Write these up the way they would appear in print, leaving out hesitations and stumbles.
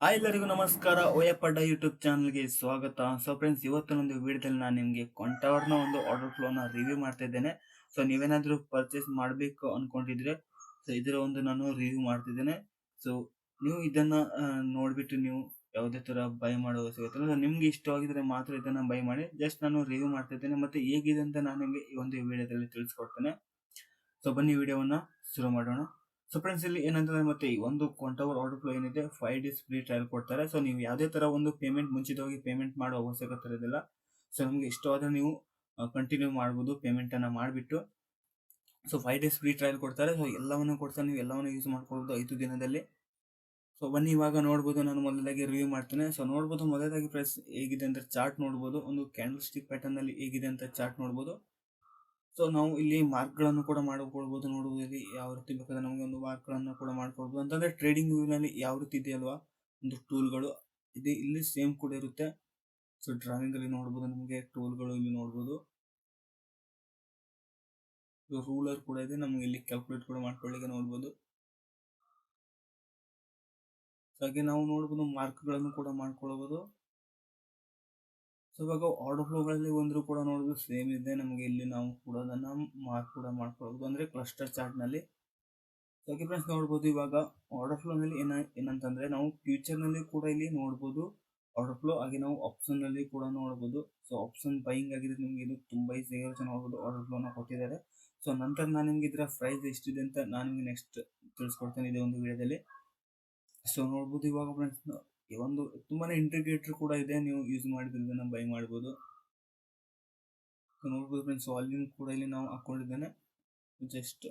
ಎಲ್ಲರಿಗೂ ನಮಸ್ಕಾರ. ಓಯಪ್ಪಡ್ಡ ಯೂಟ್ಯೂಬ್ ಚಾನಲ್ಗೆ ಸ್ವಾಗತ. ಸೊ ಫ್ರೆಂಡ್ಸ್, ಇವತ್ತಿನೊಂದು ವಿಡಿಯೋದಲ್ಲಿ ನಾನು ನಿಮಗೆ ಕೊಂಟವರ್ನ ಒಂದು ಆರ್ಡರ್ ಫ್ಲೋನ ರಿವ್ಯೂ ಮಾಡ್ತಾ ಇದ್ದೇನೆ. ಸೊ ನೀವೇನಾದರೂ ಪರ್ಚೇಸ್ ಮಾಡಬೇಕು ಅನ್ಕೊಂಡಿದ್ರೆ ಸೊ ಇದರ ಒಂದು ನಾನು ರಿವ್ಯೂ ಮಾಡ್ತಿದ್ದೇನೆ. ಸೊ ನೀವು ಇದನ್ನ ನೋಡ್ಬಿಟ್ಟು ನೀವು ಯಾವುದೇ ತರ ಬೈ ಮಾಡೋ ಅವಶ್ಯಕತೆ ನಿಮ್ಗೆ ಇಷ್ಟವಾಗಿದ್ರೆ ಮಾತ್ರ ಇದನ್ನ ಬೈ ಮಾಡಿ. ಜಸ್ಟ್ ನಾನು ರಿವ್ಯೂ ಮಾಡ್ತಾ ಇದ್ದೇನೆ ಮತ್ತೆ ಹೇಗಿದೆ ಅಂತ ನಾನು ನಿಮಗೆ ಈ ಒಂದು ವಿಡಿಯೋದಲ್ಲಿ ತಿಳಿಸ್ಕೊಡ್ತೇನೆ. ಸೊ ಬನ್ನಿ ವಿಡಿಯೋವನ್ನ ಶುರು ಮಾಡೋಣ. ಸೊ ಫ್ರೆಂಡ್ಸ್, ಇಲ್ಲಿ ಏನಂತಂದ್ರೆ ಮತ್ತೆ ಈ ಒಂದು ಕೊಂಟವರ್ ಆರ್ಡರ್ ಫ್ಲೋ ಏನಿದೆ 5 ಡೇಸ್ ಫ್ರೀ ಟ್ರಯಲ್ ಕೊಡ್ತಾರೆ. ಸೊ ನೀವು ಯಾವುದೇ ತರ ಒಂದು ಪೇಮೆಂಟ್ ಮುಂಚಿತವಾಗಿ ಪೇಮೆಂಟ್ ಮಾಡೋ ಅವಶ್ಯಕತೆ ಇರೋದಿಲ್ಲ. ಸೊ ನಿಮ್ಗೆ ಇಷ್ಟವಾದ್ರೆ ನೀವು ಕಂಟಿನ್ಯೂ ಮಾಡ್ಬೋದು ಪೇಮೆಂಟ್ ಅನ್ನ ಮಾಡಿಬಿಟ್ಟು. ಸೊ 5 ಡೇಸ್ ಫ್ರೀ ಟ್ರಯಲ್ ಕೊಡ್ತಾರೆ. ಸೊ ಎಲ್ಲವನ್ನು ಕೊಡ್ತಾರೆ, ನೀವು ಎಲ್ಲವನ್ನು ಯೂಸ್ ಮಾಡ್ಕೊಳ್ಬೋದು 5 ದಿನದಲ್ಲಿ. ಸೊ ಬನ್ನಿ ಇವಾಗ ನೋಡ್ಬೋದು, ನಾನು ಮೊದಲಾಗಿ ರಿವ್ಯೂ ಮಾಡ್ತೇನೆ. ಸೊ ನೋಡ್ಬೋದು ಮೊದಲಾಗಿ ಪ್ರೈಸ್ ಹೇಗಿದೆ ಅಂತ ಚಾರ್ಟ್ ನೋಡ್ಬೋದು, ಒಂದು ಕ್ಯಾಂಡಲ್ ಸ್ಟಿಕ್ ಪ್ಯಾಟರ್ನ್ ಅಲ್ಲಿ ಹೇಗಿದೆ ಅಂತ ಚಾರ್ಟ್ ನೋಡ್ಬೋದು. ಸೊ ನಾವು ಇಲ್ಲಿ ಮಾರ್ಕ್ಗಳನ್ನು ಕೂಡ ಮಾಡ್ಕೊಳ್ಬೋದು. ನೋಡುವುದು ಇಲ್ಲಿ ಯಾವ ರೀತಿ ಬೇಕಾದ್ರೆ ನಮಗೆ ಒಂದು ಮಾರ್ಕ್ಗಳನ್ನು ಕೂಡ ಮಾಡ್ಕೊಳ್ಬೋದು. ಅಂತಂದ್ರೆ ಟ್ರೇಡಿಂಗ್ ವ್ಯೂನಲ್ಲಿ ಯಾವ ರೀತಿ ಇದೆಯಲ್ವಾ ಒಂದು ಟೂಲ್ಗಳು ಇದೆ, ಇಲ್ಲಿ ಸೇಮ್ ಕೂಡ ಇರುತ್ತೆ. ಸೊ ಡ್ರಾವಿಂಗ್ ಅಲ್ಲಿ ನೋಡ್ಬೋದು, ನಮಗೆ ಟೂಲ್ಗಳು ಇಲ್ಲಿ ನೋಡ್ಬೋದು. ರೂಲರ್ ಕೂಡ ಇದೆ, ನಮಗೆ ಇಲ್ಲಿ ಕ್ಯಾಲ್ಕುಲೇಟ್ ಕೂಡ ಮಾಡ್ಕೊಳ್ಳಿಕ್ಕೆ ನೋಡ್ಬೋದು. ಸೊ ಹಾಗೆ ನಾವು ನೋಡ್ಬೋದು ಮಾರ್ಕ್ಗಳನ್ನು ಕೂಡ ಮಾಡ್ಕೊಳ್ಬೋದು. ಸೊ ಇವಾಗ ಆರ್ಡರ್ ಫ್ಲೋಗಳಲ್ಲಿ ಒಂದ್ರು ಕೂಡ ನೋಡೋದು ಸೇಮ್ ಇದೆ. ನಮಗೆ ಇಲ್ಲಿ ನಾವು ಕೂಡ ಅದನ್ನ ಮಾರ್ಕ್ ಕೂಡ ಮಾಡ್ಕೊಳ್ಬೋದು, ಅಂದ್ರೆ ಕ್ಲಸ್ಟರ್ ಚಾರ್ಟ್ ನಲ್ಲಿ. ಹಾಗೆ ಫ್ರೆಂಡ್ಸ್ ನೋಡ್ಬೋದು, ಇವಾಗ ಆರ್ಡರ್ ಫ್ಲೋ ನಲ್ಲಿ ಏನಂತಂದ್ರೆ ನಾವು ಫ್ಯೂಚರ್ ನಲ್ಲಿ ಕೂಡ ಇಲ್ಲಿ ನೋಡ್ಬೋದು ಆರ್ಡರ್ ಫ್ಲೋ. ಹಾಗೆ ನಾವು ಆಪ್ಷನ್ ನಲ್ಲಿ ಕೂಡ ನೋಡಬಹುದು. ಸೊ ಆಪ್ಷನ್ ಬೈಯಿಂಗ್ ಆಗಿದೆ, ನಿಮ್ಗೆ ಇದು ತುಂಬಾ ಈಸಿ ನೋಡಬಹುದು. ಆರ್ಡರ್ ಫ್ಲೋ ನ ಕೊಟ್ಟಿದ್ದಾರೆ. ಸೊ ನಂತರ ನಾನು ನಿಮ್ಗೆ ಇದರ ಪ್ರೈಸ್ ಎಷ್ಟಿದೆ ಅಂತ ನಾನು ನಿಮ್ಗೆ ನೆಕ್ಸ್ಟ್ ತಿಳಿಸ್ಕೊಡ್ತೇನೆ ಇದೇ ಒಂದು ವಿಡಿಯೋದಲ್ಲಿ. ಸೊ ನೋಡ್ಬೋದು ಇವಾಗ ಫ್ರೆಂಡ್ಸ್, ಒಂದು ತುಂಬಾನೇ ಇಂಟಿಗ್ರೇಟರ್ ಕೂಡ ಇದೆ, ನೀವು ಯೂಸ್ ಮಾಡಿದ್ರೆ ಇದನ್ನ ಬೈ ಮಾಡ್ಬೋದು. ಸೊ ನೋಡ್ಬೋದು ಫ್ರೆಂಡ್ಸ್, ವಾಲ್ಯೂಮ್ ಕೂಡ ಇಲ್ಲಿ ನಾವು ಹಾಕೊಂಡಿದ್ದೇನೆ. ಜಸ್ಟ್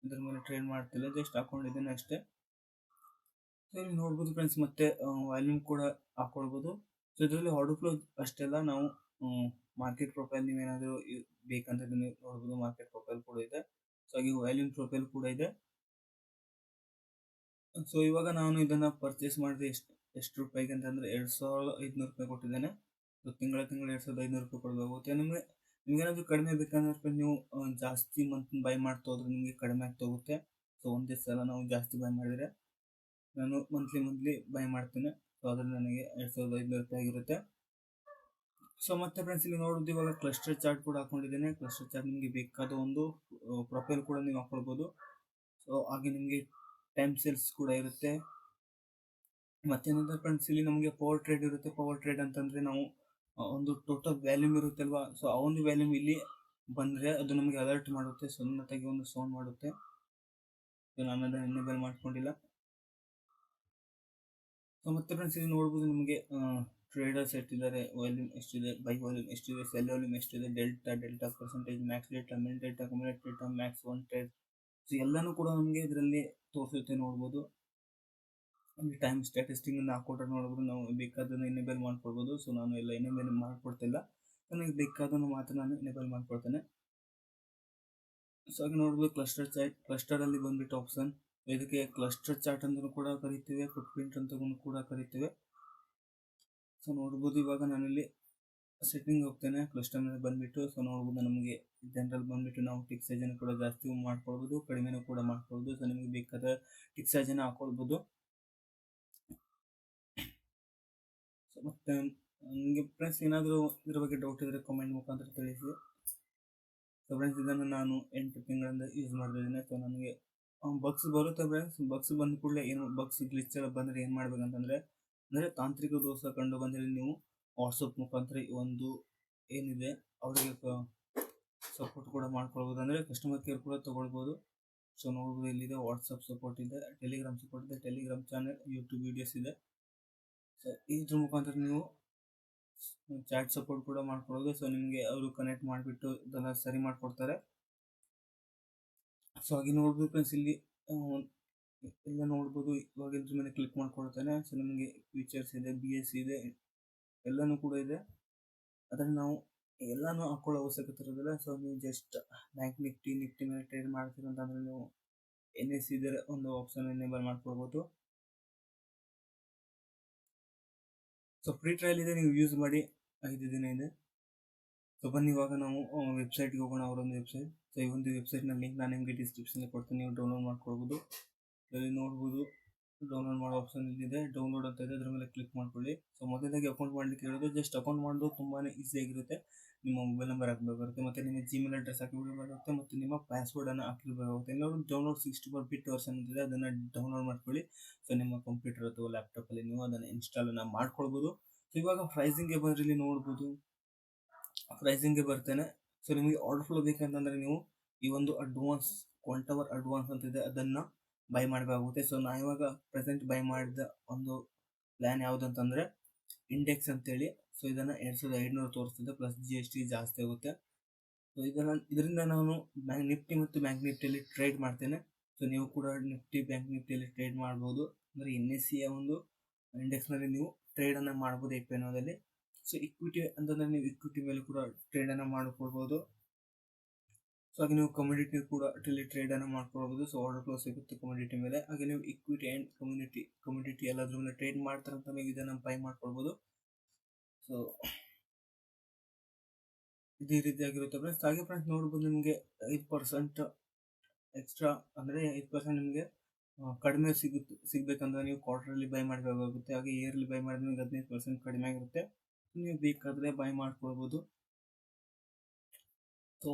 ಇದ್ರ ಮೇಲೆ ಟ್ರೇಡ್ ಮಾಡ್ತಿಲ್ಲ, ಜಸ್ಟ್ ಹಾಕೊಂಡಿದ್ದೇನೆ ಅಷ್ಟೇ. ಸೊ ಇಲ್ಲಿ ನೋಡ್ಬೋದು ಫ್ರೆಂಡ್ಸ್, ಮತ್ತೆ ವಾಲ್ಯೂಮ್ ಕೂಡ ಹಾಕೊಳ್ಬೋದು. ಸೊ ಇದರಲ್ಲಿ ಆರ್ಡರ್ ಫ್ಲೋ ಅಷ್ಟೆಲ್ಲ ನಾವು ಮಾರ್ಕೆಟ್ ಪ್ರೊಫೈಲ್ ನೀವೇನಾದರೂ ಬೇಕಂತ ನೀವು ನೋಡ್ಬೋದು, ಮಾರ್ಕೆಟ್ ಪ್ರೊಫೈಲ್ ಕೂಡ ಇದೆ. ಸೊ ಹಾಗೆ ವಾಲ್ಯೂಮ್ ಪ್ರೊಫೈಲ್ ಕೂಡ ಇದೆ. ಸೊ ಇವಾಗ ನಾನು ಇದನ್ನ ಪರ್ಚೇಸ್ ಮಾಡಿದ್ರೆ ಎಷ್ಟು ರೂಪಾಯಿಗೆ ಅಂತಂದ್ರೆ 2500 ರೂಪಾಯಿ ಕೊಟ್ಟಿದ್ದೇನೆ. ಸೊ ತಿಂಗಳ 2500 ರೂಪಾಯಿ ಕೊಡಬೇಕಾಗುತ್ತೆ. ನಿಮ್ಗೇನಾದ್ರೂ ಕಡಿಮೆ ಬೇಕಂದ್ರೆ ನೀವು ಜಾಸ್ತಿ ಮಂತ್ ಬೈ ಮಾಡ್ತಾ ಹೋದ್ರೆ ನಿಮಗೆ ಕಡಿಮೆ ಆಗ್ತಾ ಹೋಗುತ್ತೆ. ಸೊ ಒಂದೇ ಸಲ ನಾವು ಜಾಸ್ತಿ ಬೈ ಮಾಡಿದ್ರೆ ನಾನು ಮಂತ್ಲಿ ಬೈ ಮಾಡ್ತೇನೆ. ಸೊ ಅದ್ರಲ್ಲಿ ನನಗೆ 2500 ರೂಪಾಯಿ ಆಗಿರುತ್ತೆ. ಸೊ ಮತ್ತೆ ಫ್ರೆಂಡ್ಸ್, ಇಲ್ಲಿ ನೋಡೋದು ಇವಾಗ ಕ್ಲಸ್ಟರ್ ಚಾರ್ಟ್ ಕೂಡ ಹಾಕೊಂಡಿದ್ದೇನೆ. ಕ್ಲಸ್ಟರ್ ಚಾರ್ಟ್ ನಿಮಗೆ ಬೇಕಾದ ಒಂದು ಪ್ರೊಫೈಲ್ ಕೂಡ ನೀವು ಹಾಕೊಳ್ಬೋದು. ಸೊ ಹಾಗೆ ನಿಮಗೆ ಟೈಮ್ ಸೇಲ್ಸ್ ಕೂಡ ಇರುತ್ತೆ. ಮತ್ತೇನಂದ್ರೆ ಫ್ರೆಂಡ್ಸ್, ಇಲ್ಲಿ ನಮಗೆ ಪವರ್ ಟ್ರೇಡ್ ಇರುತ್ತೆ. ಪವರ್ ಟ್ರೇಡ್ ಅಂತಂದ್ರೆ ನಾವು ಒಂದು ಟೋಟಲ್ ವ್ಯಾಲ್ಯೂಮ್ ಇರುತ್ತೆ ಅಲ್ವಾ, ಸೊ ಆ ಒಂದು ವ್ಯಾಲ್ಯೂಮ್ ಇಲ್ಲಿ ಬಂದ್ರೆ ಅದು ನಮಗೆ ಅಲರ್ಟ್ ಮಾಡುತ್ತೆ, ಸಣ್ಣದಾಗಿ ಒಂದು ಸೌಂಡ್ ಮಾಡುತ್ತೆ. ಸೊ ನಾನು ಅದನ್ನ ಎನೇಬಲ್ ಮಾಡ್ಕೊಂಡಿಲ್ಲ. ಸೊ ಮತ್ತೆ ಫ್ರೆಂಡ್ಸ್, ಇಲ್ಲಿ ನೋಡ್ಬೋದು ನಿಮಗೆ ಟ್ರೇಡರ್ಸ್ ಎಷ್ಟಿದ್ದಾರೆ, ವಾಲ್ಯೂಮ್ ಎಷ್ಟಿದೆ, ಬೈ ವಾಲ್ಯೂಮ್ ಎಷ್ಟಿದೆ, ಸೆಲ್ ವಾಲ್ಯೂಮ್ ಎಷ್ಟಿದೆ, delta percentage, max data, min data, cumulate data, max one trade. So ಎಲ್ಲಾನು ಕೂಡ ನಮಗೆ ಇದರಲ್ಲಿ ತೋರಿಸುತ್ತೆ ನೋಡ್ಬೋದು. ಅಲ್ಲಿ ಟೈಮ್ ಸ್ಟ್ಯಾಟಿಸ್ಟಿಕ್ ಅನ್ನು ಹಾಕೊಟ್ರೆ ನೋಡ್ಬೋದು, ನಾವು ಬೇಕಾದನ್ನು ಎನೇಬಲ್ ಮಾಡ್ಕೊಳ್ಬೋದು. ಸೊ ನಾನು ಎಲ್ಲ ಎನೇಬಲ್ ಮಾಡ್ಕೊಡ್ತಿಲ್ಲ, ನನಗೆ ಬೇಕಾದನ್ನು ಮಾತ್ರ ನಾನು ಎನೇಬಲ್ ಮಾಡ್ಕೊಳ್ತೇನೆ. ಸೊ ಹಾಗೆ ನೋಡ್ಬೋದು ಕ್ಲಸ್ಟರ್ ಅಲ್ಲಿ ಬಂದ್ಬಿಟ್ಟು ಆಪ್ಷನ್, ಇದಕ್ಕೆ ಕ್ಲಸ್ಟರ್ ಚಾರ್ಟ್ ಅಂತ ಕೂಡ ಕರಿತೀವಿ, ಫುಟ್ ಪ್ರಿಂಟ್ ಅಂತ ಕೂಡ ಕರಿತೀವಿ. ಸೊ ನೋಡ್ಬೋದು ಇವಾಗ ನಾನಿಲ್ಲಿ ಸೆಟ್ಟಿಂಗ್ ಹೋಗ್ತೇನೆ, ಕ್ಲಸ್ಟರ್ ಮೇಲೆ ಬಂದ್ಬಿಟ್ಟು. ಸೊ ನೋಡ್ಬೋದು ನಮಗೆ ಜನರಲ್ ಬಂದ್ಬಿಟ್ಟು ನಾವು ಟಿಕ್ ಸೈಜ್ ಕೂಡ ಜಾಸ್ತಿ ಮಾಡ್ಕೊಳ್ಬೋದು, ಕಡಿಮೆನೂ ಕೂಡ ಮಾಡ್ಕೊಳ್ಬೋದು. ಸೊ ನಿಮಗೆ ಬೇಕಾದ ಟಿಕ್ ಸೈಜ್ ಹಾಕೊಳ್ಬೋದು. ಸೊ ಮತ್ತೆ ನಿಮಗೆ ಫ್ರೆಂಡ್ಸ್ ಏನಾದರೂ ಇದ್ರ ಬಗ್ಗೆ ಡೌಟ್ ಇದ್ರೆ ಕಾಮೆಂಟ್ ಮುಖಾಂತರ ತಿಳಿಸಿ. ಸೊ ಫ್ರೆಂಡ್ಸ್, ಇದನ್ನು ನಾನು 8 ತಿಂಗಳಿಂದ ಯೂಸ್ ಮಾಡ್ತಿದ್ದೀನಿ. ಸೊ ನನಗೆ ಬಗ್ಸ್ ಬರುತ್ತೆ ಫ್ರೆಂಡ್ಸ್. ಬಗ್ಸ್ ಬಂದ ಕೂಡಲೇ ಏನು ಬಗ್ಸ್ ಗ್ಲಿಚ್ ಎಲ್ಲ ಬಂದರೆ ಏನು ಮಾಡ್ಬೇಕಂತಂದರೆ, ಅಂದರೆ ತಾಂತ್ರಿಕ ದೋಷ ಕಂಡು ಬಂದರೆ ನೀವು ವಾಟ್ಸಪ್ ಮುಖಾಂತರ ಒಂದು ಏನಿದೆ ಅವರಿಗೆ ಸಪೋರ್ಟ್ ಕೂಡ ಮಾಡ್ಕೊಳ್ಬೋದು, ಅಂದರೆ ಕಸ್ಟಮರ್ ಕೇರ್ ಕೂಡ ತೊಗೊಳ್ಬೋದು. ಸೊ ನೋಡ್ಬೋದು, ಇಲ್ಲಿದೆ ವಾಟ್ಸಪ್ ಸಪೋರ್ಟ್ ಇದೆ, ಟೆಲಿಗ್ರಾಮ್ ಸಪೋರ್ಟ್ ಇದೆ, ಟೆಲಿಗ್ರಾಮ್ ಚಾನಲ್, ಯೂಟ್ಯೂಬ್ ವಿಡಿಯೋಸ್ ಇದೆ. ಸೊ ಇದ್ರ ಮುಖಾಂತರ ನೀವು ಚಾಟ್ ಸಪೋರ್ಟ್ ಕೂಡ ಮಾಡ್ಕೊಳ್ಳೋದು. ಸೊ ನಿಮಗೆ ಅವರು ಕನೆಕ್ಟ್ ಮಾಡಿಬಿಟ್ಟು ಇದೆಲ್ಲ ಸರಿ ಮಾಡಿಕೊಡ್ತಾರೆ. ಸೊ ಹಾಗೆ ನೋಡ್ಬೋದು ಫ್ರೆಂಡ್ಸ್, ಇಲ್ಲಿ ಎಲ್ಲ ನೋಡ್ಬೋದು. ಇವಾಗ ಇದ್ರ ಮೇಲೆ ಕ್ಲಿಕ್ ಮಾಡ್ಕೊಳ್ತೇನೆ. ಸೊ ನಿಮಗೆ ಫೀಚರ್ಸ್ ಇದೆ, BS ಇದೆ, ಎಲ್ಲನೂ ಕೂಡ ಇದೆ. ಅದನ್ನು ನಾವು ಎಲ್ಲನೂ ಹಾಕೊಳ್ಳೋ ಅವಶ್ಯಕತೆ ಇರೋದಿಲ್ಲ. ಸೊ ನೀವು ಜಸ್ಟ್ ಬ್ಯಾಂಕ್ ನಿಫ್ಟಿ ಮೇಲೆ ಟ್ರೇಡ್ ಮಾಡ್ತೀರ ಅಂತಂದ್ರೆ ನೀವು NSE ಇದರ ಒಂದು ಆಪ್ಷನ್ ಎನೇಬಲ್ ಮಾಡ್ಕೊಳ್ಬೋದು. ಸೊ ಫ್ರೀ ಟ್ರಯಲ್ ಇದೆ, ನೀವು ಯೂಸ್ ಮಾಡಿ 5 ದಿನ ಇದೆ. ಸೊ ಬನ್ನಿ ಇವಾಗ ನಾವು ವೆಬ್ಸೈಟ್ಗೆ ಹೋಗೋಣ, ಅವರೊಂದು ವೆಬ್ಸೈಟ್. ಸೊ ಈ ಒಂದು ವೆಬ್ಸೈಟ್ನ ಲಿಂಕ್ ನಾನು ನಿಮಗೆ ಡಿಸ್ಕ್ರಿಪ್ಷನ್ಗೆ ಕೊಡ್ತೀನಿ, ನೀವು ಡೌನ್ಲೋಡ್ ಮಾಡ್ಕೊಳ್ಬೋದು. ಇಲ್ಲಿ ನೋಡ್ಬೋದು ಡೌನ್ಲೋಡ್ ಮಾಡೋ ಆಪ್ಷನ್ ಇಲ್ಲಿದೆ, ಡೌನ್ಲೋಡ್ ಅಂತ ಇದೆ, ಅದ್ರ ಮೇಲೆ ಕ್ಲಿಕ್ ಮಾಡ್ಕೊಳ್ಳಿ. ಸೊ ಮೊದಲಾಗಿ ಅಕೌಂಟ್ ಮಾಡ್ಲಿಕ್ಕೆ ಹೇಳೋದು, ಜಸ್ಟ್ ಅಕೌಂಟ್ ಮಾಡೋದು ತುಂಬಾ ಈಸಿ ಆಗಿರುತ್ತೆ. ನಿಮ್ಮ ಮೊಬೈಲ್ ನಂಬರ್ ಹಾಕಬೇಕಾಗುತ್ತೆ, ಮತ್ತು ನಿಮ್ಮ ಜಿಮೇಲ್ ಅಡ್ರೆಸ್ ಹಾಕಿಬಿಡಬೇಕಾಗುತ್ತೆ, ಮತ್ತು ನಿಮ್ಮ ಪಾಸ್ವರ್ಡನ್ನು ಹಾಕಿರಬೇಕಾಗುತ್ತೆ. ಇನ್ನೊಂದು ಡೌನ್ಲೋಡ್ 64 ಬಿಟ್ ವರ್ಷನ್ ಅಂತಿದೆ, ಅದನ್ನು ಡೌನ್ಲೋಡ್ ಮಾಡ್ಕೊಳ್ಳಿ. ಸೊ ನಿಮ್ಮ ಕಂಪ್ಯೂಟರ್ ಅಥವಾ ಲ್ಯಾಪ್ಟಾಪಲ್ಲಿ ನೀವು ಅದನ್ನು ಇನ್ಸ್ಟಾಲನ್ನು ಮಾಡ್ಕೊಳ್ಬೋದು. ಸೊ ಇವಾಗ ಪ್ರೈಸಿಂಗ್ಗೆ ಬಂದರೆ ಇಲ್ಲಿ ನೋಡ್ಬೋದು, ಪ್ರೈಸಿಂಗ್ಗೆ ಬರ್ತೇನೆ. ಸೊ ನಿಮಗೆ ಆರ್ಡರ್ ಫ್ಲೋ ಬೇಕಂತಂದರೆ ನೀವು ಈ ಒಂದು ಅಡ್ವಾನ್ಸ್ ಕ್ವಾಂಟವರ್ ಅಡ್ವಾನ್ಸ್ ಅಂತಿದೆ, ಅದನ್ನು ಬೈ ಮಾಡಬೇಕಾಗುತ್ತೆ. ಸೊ ನಾ ಇವಾಗ ಪ್ರೆಸೆಂಟ್ ಬೈ ಮಾಡಿದ ಒಂದು ಪ್ಲ್ಯಾನ್ ಯಾವುದಂತಂದರೆ ಇಂಡೆಕ್ಸ್ ಅಂತೇಳಿ. ಸೊ ಇದನ್ನು 2500 ತೋರಿಸ್ತಿದೆ, ಪ್ಲಸ್ GST ಜಾಸ್ತಿ ಆಗುತ್ತೆ. ಸೊ ಇದರಿಂದ ನಾನು ನಿಫ್ಟಿ ಮತ್ತು ಬ್ಯಾಂಕ್ ನಿಫ್ಟಿಯಲ್ಲಿ ಟ್ರೇಡ್ ಮಾಡ್ತೇನೆ. ಸೊ ನೀವು ಕೂಡ ನಿಫ್ಟಿ ಬ್ಯಾಂಕ್ ನಿಫ್ಟಿಯಲ್ಲಿ ಟ್ರೇಡ್ ಮಾಡ್ಬೋದು, ಅಂದರೆ NSEಯ ಒಂದು ಇಂಡೆಕ್ಸ್ನಲ್ಲಿ ನೀವು ಟ್ರೇಡನ್ನು ಮಾಡ್ಬೋದು FNOದಲ್ಲಿ. ಸೊ ಇಕ್ವಿಟಿ ಅಂತಂದರೆ ನೀವು ಇಕ್ವಿಟಿ ಮೇಲೆ ಕೂಡ ಟ್ರೇಡನ್ನು ಮಾಡಿಕೊಳ್ಬೋದು. ಸೊ ಹಾಗೆ ನೀವು ಕಮ್ಯುನಿಟಿ ಕೂಡ ಟ್ರೇಡನ್ನು ಮಾಡ್ಕೊಳ್ಬೋದು. ಸೊ ಆರ್ಡರ್ ಫ್ಲೋ ಸಿಗುತ್ತೆ ಕಮ್ಯುನಿಟಿ ಮೇಲೆ. ಹಾಗೆ ನೀವು ಇಕ್ವಿಟಿ ಆ್ಯಂಡ್ ಕಮ್ಯುನಿಟಿ ಎಲ್ಲದ್ರ ಮೇಲೆ ಟ್ರೇಡ್ ಮಾಡ್ತಾರಂತ ನೀವು ಇದನ್ನು ಬೈ ಮಾಡ್ಕೊಳ್ಬೋದು. ಸೊ ಇದೇ ರೀತಿಯಾಗಿರುತ್ತೆ ಫ್ರೆಂಡ್ಸ್. ಹಾಗೆ ಫ್ರೆಂಡ್ಸ್ ನೋಡ್ಬೋದು, ನಿಮಗೆ 5% ಎಕ್ಸ್ಟ್ರಾ, ಅಂದರೆ 5% ನಿಮಗೆ ಕಡಿಮೆ ಸಿಗಬೇಕಂದ್ರೆ ನೀವು ಕ್ವಾರ್ಟರ್ಲಿ ಬೈ ಮಾಡಬೇಕಾಗುತ್ತೆ. ಹಾಗೆ ಇಯರ್ಲಿ ಬೈ ಮಾಡಿದ್ರೆ ನಿಮಗೆ 15% ಕಡಿಮೆ ಆಗಿರುತ್ತೆ. ನೀವು ಬೇಕಾದರೆ ಬೈ ಮಾಡ್ಕೊಳ್ಬೋದು. ಸೊ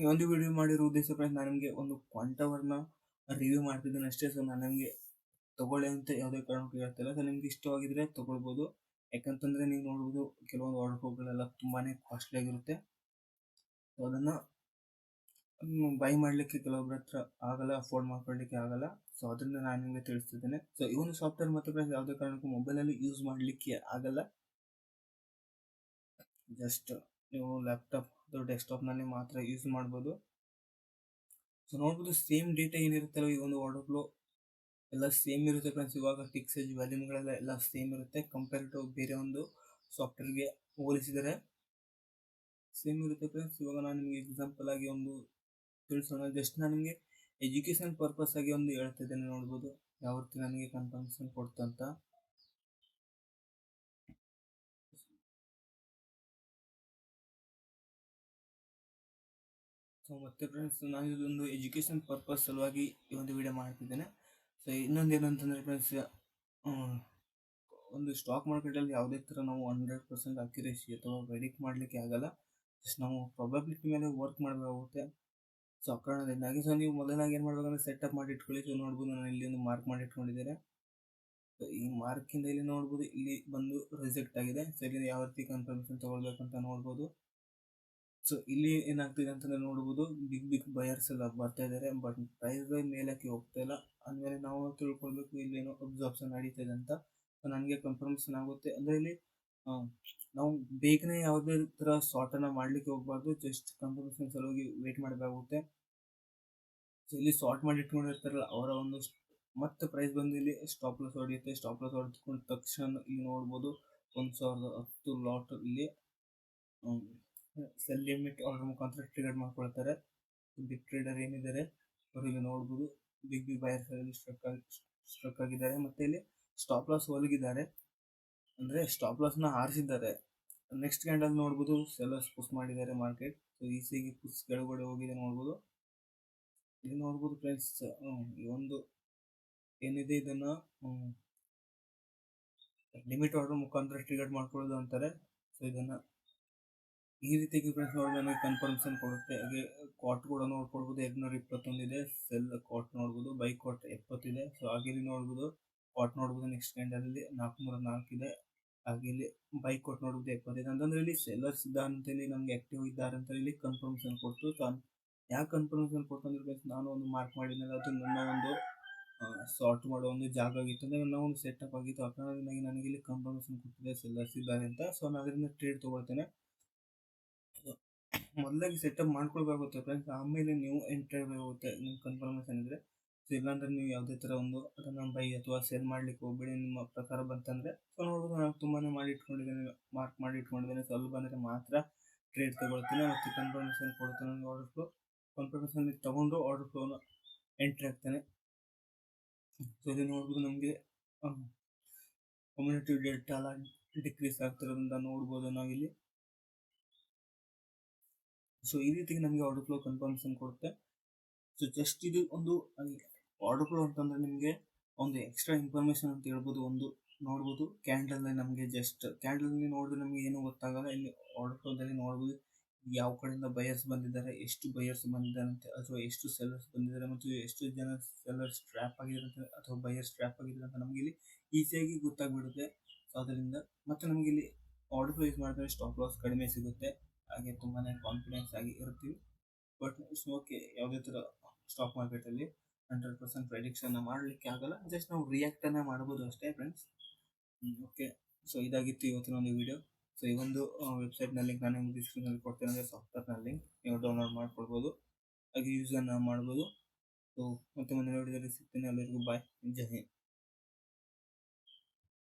ಈ ಒಂದು ವಿಡಿಯೋ ಮಾಡಿರೋ ಉದ್ದೇಶ ಫ್ರೆಂಡ್ಸ್, ನಾನು ನಿಮಗೆ ಒಂದು ಕ್ವಾಂಟವರ್ನ ರಿವ್ಯೂ ಮಾಡ್ತಿದ್ದೇನೆ ಅಷ್ಟೇ. ಸೊ ನಾನು ನಿಮಗೆ ತೊಗೊಳ್ಳಿ ಅಂತ ಯಾವುದೇ ಕಾರಣಕ್ಕೂ ಹೇಳ್ತಿಲ್ಲ. ಸೊ ನಿಮ್ಗೆ ಇಷ್ಟವಾಗಿದ್ರೆ ತೊಗೊಳ್ಬೋದು. ಯಾಕಂತಂದರೆ ನೀವು ನೋಡ್ಬೋದು, ಕೆಲವೊಂದು ಆರ್ಡರ್ ಫ್ಲೋಗಳೆಲ್ಲ ತುಂಬಾ ಕಾಸ್ಟ್ಲಿ ಆಗಿರುತ್ತೆ. ಸೊ ಅದನ್ನು ಬೈ ಮಾಡಲಿಕ್ಕೆ ಕೆಲವೊಬ್ಬರ ಹತ್ರ ಆಗಲ್ಲ, ಅಫೋರ್ಡ್ ಮಾಡ್ಕೊಳ್ಳಿಕ್ಕೆ ಆಗಲ್ಲ. ಸೊ ಅದರಿಂದ ನಾನು ನಿಮಗೆ ತಿಳಿಸ್ತಿದ್ದೇನೆ. ಸೊ ಈ ಒಂದು ಸಾಫ್ಟ್ವೇರ್ ಮತ್ತು ಫ್ರೆಂಡ್ಸ್ ಯಾವುದೇ ಕಾರಣಕ್ಕೂ ಮೊಬೈಲಲ್ಲಿ ಯೂಸ್ ಮಾಡಲಿಕ್ಕೆ ಆಗಲ್ಲ. ಜಸ್ಟ್ ನೀವು ಲ್ಯಾಪ್ಟಾಪ್ ಅಥವಾ ಡೆಸ್ಕ್ಟಾಪ್ನಲ್ಲಿ ಮಾತ್ರ ಯೂಸ್ ಮಾಡ್ಬೋದು. ಸೊ ನೋಡ್ಬೋದು, ಸೇಮ್ ಡೇಟಾ ಏನಿರುತ್ತಲ್ಲ ಈ ಒಂದು ಆರ್ಡರ್ ಫ್ಲೋ ಎಲ್ಲ ಸೇಮ್ ಇರುತ್ತೆ ಫ್ರೆಂಡ್ಸ್. ಇವಾಗ ಟಿಕ್ಸೇಜ್ ವ್ಯಾಲ್ಯೂಮ್ಗಳೆಲ್ಲ ಎಲ್ಲ ಸೇಮ್ ಇರುತ್ತೆ, ಕಂಪೇರ್ ಟು ಬೇರೆ ಒಂದು ಸಾಫ್ಟ್ವೇರ್ಗೆ ಹೋಲಿಸಿದರೆ ಸೇಮ್ ಇರುತ್ತೆ ಫ್ರೆಂಡ್ಸ್. ಇವಾಗ ನಾನು ನಿಮಗೆ ಎಕ್ಸಾಂಪಲ್ ಆಗಿ ಒಂದು ತಿಳಿಸೋಣ. ಜಸ್ಟ್ ನಾನು ನಿಮಗೆ ಎಜುಕೇಷನ್ ಪರ್ಪಸ್ ಆಗಿ ಒಂದು ಹೇಳ್ತಿದ್ದೇನೆ. ನೋಡ್ಬೋದು ಯಾವ ರೀತಿ ನನಗೆ ಕನ್ಫರ್ಮೇಷನ್ ಕೊಡ್ತಂತ. ಸೊ ಮತ್ತೆ ಫ್ರೆಂಡ್ಸ್, ನಾನು ಇದೊಂದು ಎಜುಕೇಷನ್ ಪರ್ಪಸ್ ಸಲುವಾಗಿ ಈ ಒಂದು ವಿಡಿಯೋ ಮಾಡ್ತಿದ್ದೇನೆ. ಸೊ ಇನ್ನೊಂದು ಏನಂತಂದರೆ ಫ್ರೆಂಡ್ಸ್, ಒಂದು ಸ್ಟಾಕ್ ಮಾರ್ಕೆಟಲ್ಲಿ ಯಾವುದೇ ಥರ ನಾವು 100% ಅಕ್ಯುರೇಸಿ ಅಥವಾ ಪ್ರೆಡಿಕ್ಟ್ ಮಾಡಲಿಕ್ಕೆ ಆಗಲ್ಲ. ಜಸ್ಟ್ ನಾವು ಪ್ರಾಬಬಿಲಿಟಿ ಮೇಲೆ ವರ್ಕ್ ಮಾಡಬೇಕಾಗುತ್ತೆ. ಸೊ ಆ ಕಾರಣದಿಂದಾಗಿ ಸೊ ನೀವು ಮೊದಲಾಗಿ ಏನು ಮಾಡಬೇಕಂದ್ರೆ ಸೆಟಪ್ ಮಾಡಿ ಇಟ್ಕೊಳ್ಳಿ. ಸೊ ನೋಡ್ಬೋದು, ನಾನು ಇಲ್ಲಿ ಒಂದು ಮಾರ್ಕ್ ಮಾಡಿ ಇಟ್ಕೊಂಡಿದ್ದೇನೆ. ಸೊ ಈ ಮಾರ್ಕಿಂದ ಇಲ್ಲಿ ನೋಡ್ಬೋದು, ಇಲ್ಲಿ ಬಂದು ರಿಜೆಕ್ಟ್ ಆಗಿದೆ. ಸೊ ಇಲ್ಲಿ ಯಾವ ರೀತಿ ಕನ್ಫರ್ಮೇಷನ್ ತೊಗೊಳ್ಬೇಕಂತ ನೋಡ್ಬೋದು. ಸೊ ಇಲ್ಲಿ ಏನಾಗ್ತಿದೆ ಅಂತಂದರೆ ನೋಡ್ಬೋದು, ಬಿಗ್ ಬಯರ್ಸ್ ಎಲ್ಲ ಬರ್ತಾ ಇದ್ದಾರೆ, ಬಟ್ ಪ್ರೈಸ್ ಮೇಲಕ್ಕೆ ಹೋಗ್ತಾ ಇಲ್ಲ. ಅಂದಮೇಲೆ ನಾವು ತಿಳ್ಕೊಳ್ಬೇಕು ಇಲ್ಲೇನೋ ಅಬ್ಸಾರ್ಪ್ಷನ್ ನಡೀತಾ ಇದೆ ಅಂತ. ಸೊ ನನಗೆ ಕನ್ಫರ್ಮೇಷನ್ ಆಗುತ್ತೆ. ಅಂದರೆ ಇಲ್ಲಿ ನಾವು ಬೇಗನೆ ಯಾವುದೇ ಥರ ಶಾರ್ಟನ್ನು ಮಾಡಲಿಕ್ಕೆ ಹೋಗಬಾರ್ದು, ಜಸ್ಟ್ ಕನ್ಫರ್ಮೇಷನ್ ಸಲುವಾಗಿ ವೇಟ್ ಮಾಡಬೇಕಾಗುತ್ತೆ. ಸೊ ಇಲ್ಲಿ ಶಾರ್ಟ್ ಮಾಡಿ ಇಟ್ಕೊಂಡಿರ್ತಾರಲ್ಲ ಅವರ ಒಂದು ಮತ್ತೆ ಪ್ರೈಸ್ ಬಂದು ಇಲ್ಲಿ ಸ್ಟಾಪ್ ಲಾಸ್ ಹೊಡೆಯುತ್ತೆ. ಸ್ಟಾಪ್ ಲಾಸ್ ಹೊಡೆದುಕೊಂಡ ತಕ್ಷಣ ಇಲ್ಲಿ ನೋಡ್ಬೋದು 1010 ಲಾಟ್ ಇಲ್ಲಿ ಸೆಲ್ ಲಿಮಿಟ್ ಆರ್ಡರ್ ಮುಖಾಂತರ ಟ್ರಿಗರ್ ಮಾಡ್ಕೊಳ್ತಾರೆ. ಬಿಗ್ ಟ್ರೇಡರ್ ಏನಿದ್ದಾರೆ ಅವರು ಇಲ್ಲಿ ನೋಡ್ಬೋದು, ಬಿಗ್ ಬಯರ್ಸ್ ಅಲ್ಲಿ ಸ್ಟ್ರಕ್ ಆಗಿದ್ದಾರೆ. ಮತ್ತು ಇಲ್ಲಿ ಸ್ಟಾಪ್ ಲಾಸ್ ಹೊಲಗಿದ್ದಾರೆ, ಅಂದರೆ ಸ್ಟಾಪ್ ಲಾಸ್ನ ಹಾರಿಸಿದ್ದಾರೆ. ನೆಕ್ಸ್ಟ್ ಕ್ಯಾಂಡಲ್ ನೋಡ್ಬೋದು, ಸೆಲ್ಲರ್ಸ್ ಪುಷ್ ಮಾಡಿದ್ದಾರೆ ಮಾರ್ಕೆಟ್. ಸೊ ಈಸಿಗೆ ಪುಷ್ ಕೆಳಗಡೆ ಹೋಗಿದೆ ನೋಡ್ಬೋದು. ಇಲ್ಲಿ ನೋಡ್ಬೋದು ಫ್ರೆಂಡ್ಸ್, ಈ ಒಂದು ಏನಿದೆ ಇದನ್ನು ಲಿಮಿಟ್ ಆರ್ಡರ್ ಮುಖಾಂತರ ಟ್ರಿಗರ್ ಮಾಡ್ಕೊಳ್ಳೋದು ಅಂತಾರೆ. ಸೊ ಇದನ್ನು ಈ ರೀತಿಯಾಗಿ ಫ್ರೆಂಡ್ಸ್ ನೋಡಿ ನನಗೆ ಕನ್ಫರ್ಮೇಷನ್ ಕೊಡುತ್ತೆ. ಹಾಗೆ ಕಾಟ್ ಕೂಡ ನೋಡ್ಕೊಳ್ಬೋದು, 221 ಇದೆ. ಸೆಲ್ ಕಾಟ್ ನೋಡ್ಬೋದು, ಬೈ ಕಾಟ್ 70 ಇದೆ. ಸೊ ಹಾಗೆ ಇಲ್ಲಿ ನೋಡ್ಬೋದು, ಕಾಟ್ ನೋಡ್ಬೋದು ನೆಕ್ಸ್ಟ್ ಕ್ಯಾಂಡಲಲ್ಲಿ 404 ಇದೆ. ಹಾಗೆ ಇಲ್ಲಿ ಬೈ ಕಾಟ್ ನೋಡ್ಬೋದು 75. ಅಂತಂದರೆ ಇಲ್ಲಿ ಸೆಲ್ಲರ್ಸ್ ಇದ್ದಾರೆ ಅಂತೇಳಿ ನಮಗೆ ಆ್ಯಕ್ಟಿವ್ ಇದ್ದಾರೆ ಅಂತ ಇಲ್ಲಿ ಕನ್ಫರ್ಮೇಷನ್ ಕೊಡ್ತು. ಸೊ ಯಾಕೆ ಕನ್ಫರ್ಮೇಷನ್ ಕೊಡ್ತಂದ್ರೆ ಫ್ರೆಂಡ್ಸ್, ನಾನು ಒಂದು ಮಾರ್ಕ್ ಮಾಡಿದ್ಮೇಲೆ ಅದು ನನ್ನ ಒಂದು ಸಾರ್ಟ್ ಮಾಡೋ ಒಂದು ಜಾಗ ಆಗಿತ್ತು, ಅಂದರೆ ನನ್ನ ಒಂದು ಸೆಟಪ್ ಆಗಿತ್ತು. ಆ ಕಾರಣದಿಂದಾಗಿ ನನಗೆ ಇಲ್ಲಿ ಕನ್ಫರ್ಮೇಷನ್ ಕೊಟ್ಟಿದೆ ಸೆಲ್ಲರ್ಸ್ ಇದ್ದಾರೆ ಅಂತ. ಸೊ ನಾನು ಅದರಿಂದ ಟ್ರೇಡ್ ತೊಗೊಳ್ತೇನೆ. ಮೊದಲಾಗಿ ಸೆಟಪ್ ಮಾಡ್ಕೊಳ್ಬೇಕಾಗುತ್ತೆ ಫ್ರೆಂಡ್ಸ್, ಆಮೇಲೆ ನೀವು ಎಂಟ್ರಿ ಆಗಬೇಕಾಗುತ್ತೆ ನಿಮ್ಮ ಕನ್ಫರ್ಮೇಷನ್ ಇದ್ದರೆ. ಸೊ ಇಲ್ಲಾಂದರೆ ನೀವು ಯಾವುದೇ ಥರ ಒಂದು ಅದನ್ನು ಬೈ ಅಥವಾ ಸೇಲ್ ಮಾಡಲಿಕ್ಕೆ ಹೋಗಬೇಡಿ ನಿಮ್ಮ ಪ್ರಕಾರ ಬಂತಂದರೆ. ಸೊ ನೋಡ್ಬೋದು, ನಾನು ತುಂಬಾ ಮಾಡಿ ಇಟ್ಕೊಂಡಿದ್ದೇನೆ, ಮಾರ್ಕ್ ಮಾಡಿ ಇಟ್ಕೊಂಡಿದ್ದೇನೆ. ಸ್ವಲ್ಪ ಬಂದರೆ ಮಾತ್ರ ಟ್ರೇಡ್ ತೊಗೊಳ್ತೀನಿ ಮತ್ತು ಕನ್ಫರ್ಮೇಷನ್ ಕೊಡ್ತೇನೆ. ನನಗೆ ಆರ್ಡರ್ ಫ್ಲೋ ಕನ್ಫರ್ಮೇಷನ್ ತೊಗೊಂಡು ಆರ್ಡರ್ ಫ್ಲೋನ ಎಂಟ್ರಿ ಆಗ್ತಾನೆ. ಸೊ ಇಲ್ಲಿ ನೋಡ್ಬೋದು, ನಮಗೆ ಕಮ್ಯುನಿಟಿ ಡೇಟಾ ಎಲ್ಲ ಡಿಕ್ರೀಸ್ ಆಗ್ತಿರೋದ್ರಿಂದ ನೋಡ್ಬೋದು ನಾವಿಲ್ಲಿ. ಸೊ ಈ ರೀತಿಗೆ ನಮಗೆ ಆರ್ಡರ್ ಫ್ಲೋ ಕನ್ಫರ್ಮೇಷನ್ ಕೊಡುತ್ತೆ. ಸೊ ಜಸ್ಟ್ ಇದು ಒಂದು ಆರ್ಡರ್ ಫ್ಲೋ ಅಂತಂದರೆ ನಿಮಗೆ ಒಂದು ಎಕ್ಸ್ಟ್ರಾ ಇನ್ಫಾರ್ಮೇಶನ್ ಅಂತ ಹೇಳ್ಬೋದು. ಒಂದು ನೋಡ್ಬೋದು ಕ್ಯಾಂಡಲ್ ನಮಗೆ ಜಸ್ಟ್ ಕ್ಯಾಂಡಲ್ ನೋಡಿದ್ರೆ ನಮಗೆ ಏನು ಗೊತ್ತಾಗಲ್ಲ. ಇಲ್ಲಿ ಆರ್ಡರ್ ಫ್ಲೋದಲ್ಲಿ ನೋಡ್ಬೋದು ಯಾವ ಕಡೆಯಿಂದ ಬಯರ್ಸ್ ಬಂದಿದ್ದಾರೆ, ಎಷ್ಟು ಬಯರ್ಸ್ ಬಂದಿದ್ದಾರೆ ಅಂತ, ಅಥವಾ ಎಷ್ಟು ಸೆಲ್ಲರ್ಸ್ ಬಂದಿದ್ದಾರೆ ಮತ್ತು ಎಷ್ಟು ಜನ ಸೆಲ್ಲರ್ಸ್ ಟ್ರ್ಯಾಪ್ ಆಗಿದ್ದಾರೆ ಅಂತ ಅಥವಾ ಬಯರ್ಸ್ ಟ್ರ್ಯಾಪ್ ಆಗಿದ್ದಾರೆ ಅಂತ ನಮಗೆ ಇಲ್ಲಿ ಈಸಿಯಾಗಿ ಗೊತ್ತಾಗ್ಬಿಡುತ್ತೆ. ಸೊ ಅದರಿಂದ ಮತ್ತೆ ನಮಗೆ ಇಲ್ಲಿ ಆರ್ಡರ್ ಫ್ಲೋ ಯೂಸ್ ಮಾಡಿದ್ರೆ ಸ್ಟಾಪ್ ಲಾಸ್ ಕಡಿಮೆ ಸಿಗುತ್ತೆ, ಹಾಗೆ ತುಂಬಾ ಕಾನ್ಫಿಡೆನ್ಸ್ ಆಗಿ ಇರ್ತೀವಿ. ಬಟ್ ಇಟ್ಸ್ ಓಕೆ, ಯಾವುದೇ ಥರ ಸ್ಟಾಕ್ ಮಾರ್ಕೆಟಲ್ಲಿ 100% ಪ್ರೆಡಿಕ್ಷನ್ ಮಾಡಲಿಕ್ಕೆ ಆಗಲ್ಲ, ಜಸ್ಟ್ ನಾವು ರಿಯಾಕ್ಟನ್ನು ಮಾಡ್ಬೋದು ಅಷ್ಟೇ ಫ್ರೆಂಡ್ಸ್. ಓಕೆ, ಸೊ ಇದಾಗಿತ್ತು ಇವತ್ತಿನ ಒಂದು ವಿಡಿಯೋ. ಸೊ ಈ ಒಂದು ವೆಬ್ಸೈಟ್ನ ಲಿಂಕ್ ನಾನು ನಿಮ್ಗೆ ಡಿಸ್ಕ್ರಿಪ್ಷನಲ್ಲಿ ಕೊಡ್ತೇನೆ, ಅಂದರೆ ಸಾಫ್ಟ್ವೇರ್ನ ಲಿಂಕ್ ನೀವು ಡೌನ್ಲೋಡ್ ಮಾಡ್ಕೊಳ್ಬೋದು, ಹಾಗೆ ಯೂಸನ್ನು ಮಾಡ್ಬೋದು. ಸೊ ಮತ್ತೆ ಮುಂದಿನ ವಿಡಿಯೋದಲ್ಲಿ ಸಿಗ್ತೇನೆ. ಎಲ್ಲರಿಗೂ ಬಾಯ್, ಜೈ ಹಿಂದ್.